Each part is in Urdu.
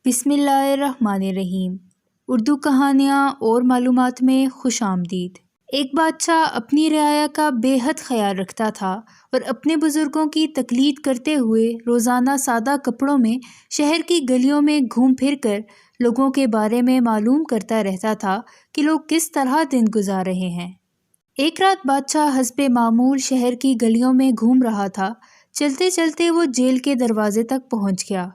بسم اللہ الرحمن الرحیم۔ اردو کہانیاں اور معلومات میں خوش آمدید۔ ایک بادشاہ اپنی رعایا کا بے حد خیال رکھتا تھا اور اپنے بزرگوں کی تقلید کرتے ہوئے روزانہ سادہ کپڑوں میں شہر کی گلیوں میں گھوم پھر کر لوگوں کے بارے میں معلوم کرتا رہتا تھا کہ لوگ کس طرح دن گزار رہے ہیں۔ ایک رات بادشاہ حسب معمول شہر کی گلیوں میں گھوم رہا تھا۔ چلتے چلتے وہ جیل کے دروازے تک پہنچ گیا۔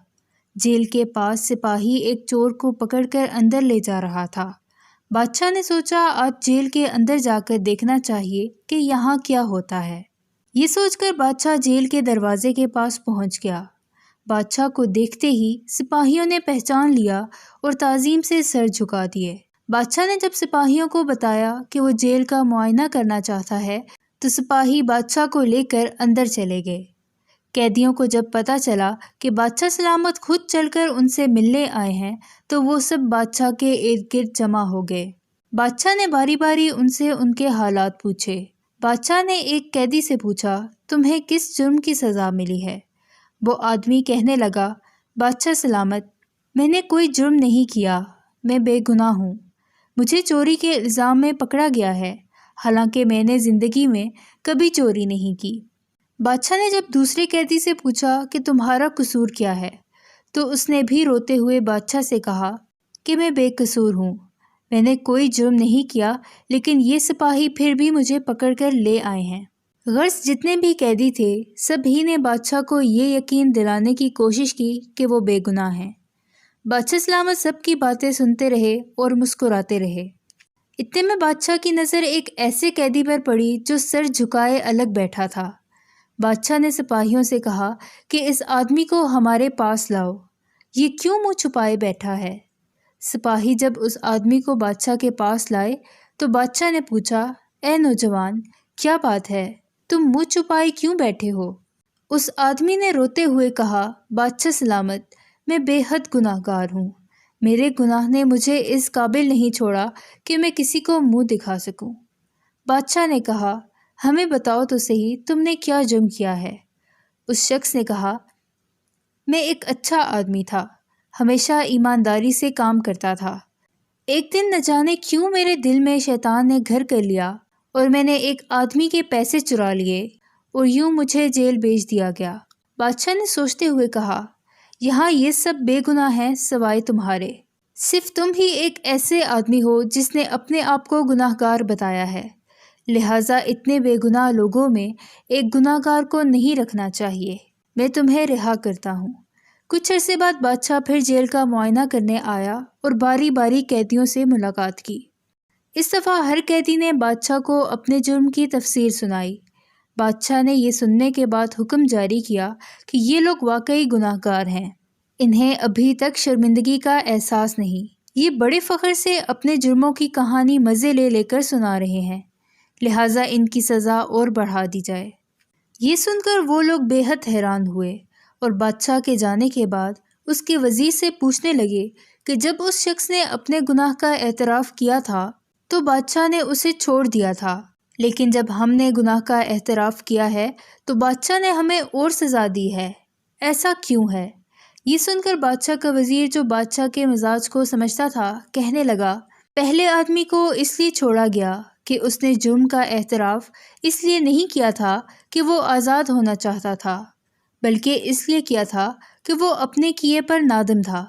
جیل کے پاس سپاہی ایک چور کو پکڑ کر اندر لے جا رہا تھا۔ بادشاہ نے سوچا آج جیل کے اندر جا کر دیکھنا چاہیے کہ یہاں کیا ہوتا ہے۔ یہ سوچ کر بادشاہ جیل کے دروازے کے پاس پہنچ گیا۔ بادشاہ کو دیکھتے ہی سپاہیوں نے پہچان لیا اور تعظیم سے سر جھکا دیے۔ بادشاہ نے جب سپاہیوں کو بتایا کہ وہ جیل کا معائنہ کرنا چاہتا ہے تو سپاہی بادشاہ کو لے کر اندر چلے گئے۔ قیدیوں کو جب پتہ چلا کہ بادشاہ سلامت خود چل کر ان سے ملنے آئے ہیں تو وہ سب بادشاہ کے ارد گرد جمع ہو گئے۔ بادشاہ نے باری باری ان سے ان کے حالات پوچھے۔ بادشاہ نے ایک قیدی سے پوچھا، تمہیں کس جرم کی سزا ملی ہے؟ وہ آدمی کہنے لگا، بادشاہ سلامت، میں نے کوئی جرم نہیں کیا، میں بے گناہ ہوں۔ مجھے چوری کے الزام میں پکڑا گیا ہے، حالانکہ میں نے زندگی میں کبھی چوری نہیں کی۔ بادشاہ نے جب دوسرے قیدی سے پوچھا کہ تمہارا قصور کیا ہے تو اس نے بھی روتے ہوئے بادشاہ سے کہا کہ میں بے قصور ہوں، میں نے کوئی جرم نہیں کیا، لیکن یہ سپاہی پھر بھی مجھے پکڑ کر لے آئے ہیں۔ غرض جتنے بھی قیدی تھے سبھی نے بادشاہ کو یہ یقین دلانے کی کوشش کی کہ وہ بے گناہ ہیں۔ بادشاہ سلامت سب کی باتیں سنتے رہے اور مسکراتے رہے۔ اتنے میں بادشاہ کی نظر ایک ایسے قیدی پر پڑی جو سر جھکائے الگ بیٹھا تھا۔ بادشاہ نے سپاہیوں سے کہا کہ اس آدمی کو ہمارے پاس لاؤ، یہ کیوں منہ چھپائے بیٹھا ہے؟ سپاہی جب اس آدمی کو بادشاہ کے پاس لائے تو بادشاہ نے پوچھا، اے نوجوان، کیا بات ہے؟ تم منہ چھپائے کیوں بیٹھے ہو؟ اس آدمی نے روتے ہوئے کہا، بادشاہ سلامت، میں بے حد گناہ گار ہوں، میرے گناہ نے مجھے اس قابل نہیں چھوڑا کہ میں کسی کو منہ دکھا سکوں۔ بادشاہ نے کہا، ہمیں بتاؤ تو صحیح تم نے کیا جرم کیا ہے؟ اس شخص نے کہا، میں ایک اچھا آدمی تھا، ہمیشہ ایمانداری سے کام کرتا تھا۔ ایک دن نہ جانے کیوں میرے دل میں شیطان نے گھر کر لیا اور میں نے ایک آدمی کے پیسے چرا لیے اور یوں مجھے جیل بھیج دیا گیا۔ بادشاہ نے سوچتے ہوئے کہا، یہاں یہ سب بے گناہ ہیں سوائے تمہارے، صرف تم ہی ایک ایسے آدمی ہو جس نے اپنے آپ کو گناہ گار بتایا ہے، لہٰذا اتنے بے گناہ لوگوں میں ایک گناہ گار کو نہیں رکھنا چاہیے۔ میں تمہیں رہا کرتا ہوں۔ کچھ عرصے بعد بادشاہ پھر جیل کا معائنہ کرنے آیا اور باری باری قیدیوں سے ملاقات کی۔ اس دفعہ ہر قیدی نے بادشاہ کو اپنے جرم کی تفسیر سنائی۔ بادشاہ نے یہ سننے کے بعد حکم جاری کیا کہ یہ لوگ واقعی گناہ گار ہیں، انہیں ابھی تک شرمندگی کا احساس نہیں، یہ بڑے فخر سے اپنے جرموں کی کہانی مزے لے لے کر سنا رہے ہیں، لہٰذا ان کی سزا اور بڑھا دی جائے۔ یہ سن کر وہ لوگ بے حد حیران ہوئے اور بادشاہ کے جانے کے بعد اس کے وزیر سے پوچھنے لگے کہ جب اس شخص نے اپنے گناہ کا اعتراف کیا تھا تو بادشاہ نے اسے چھوڑ دیا تھا، لیکن جب ہم نے گناہ کا اعتراف کیا ہے تو بادشاہ نے ہمیں اور سزا دی ہے، ایسا کیوں ہے؟ یہ سن کر بادشاہ کا وزیر جو بادشاہ کے مزاج کو سمجھتا تھا کہنے لگا، پہلے آدمی کو اس لیے چھوڑا گیا کہ اس نے جرم کا اعتراف اس لیے نہیں کیا تھا کہ وہ آزاد ہونا چاہتا تھا، بلکہ اس لیے کیا تھا کہ وہ اپنے کیے پر نادم تھا،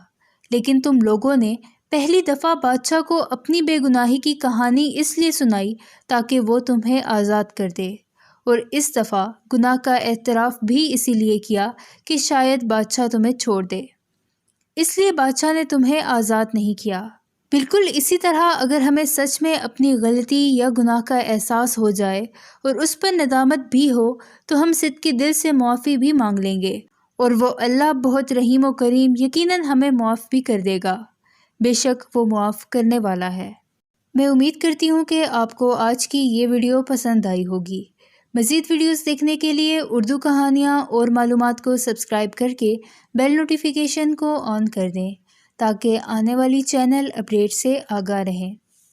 لیکن تم لوگوں نے پہلی دفعہ بادشاہ کو اپنی بے گناہی کی کہانی اس لیے سنائی تاکہ وہ تمہیں آزاد کر دے، اور اس دفعہ گناہ کا اعتراف بھی اسی لیے کیا کہ شاید بادشاہ تمہیں چھوڑ دے، اس لیے بادشاہ نے تمہیں آزاد نہیں کیا۔ بالکل اسی طرح اگر ہمیں سچ میں اپنی غلطی یا گناہ کا احساس ہو جائے اور اس پر ندامت بھی ہو تو ہم صدقے دل سے معافی بھی مانگ لیں گے، اور وہ اللہ بہت رحیم و کریم یقیناً ہمیں معاف بھی کر دے گا، بے شک وہ معاف کرنے والا ہے۔ میں امید کرتی ہوں کہ آپ کو آج کی یہ ویڈیو پسند آئی ہوگی۔ مزید ویڈیوز دیکھنے کے لیے اردو کہانیاں اور معلومات کو سبسکرائب کر کے بیل نوٹیفیکیشن کو آن کر دیں تاکہ آنے والی چینل اپڈیٹ سے آگاہ رہیں۔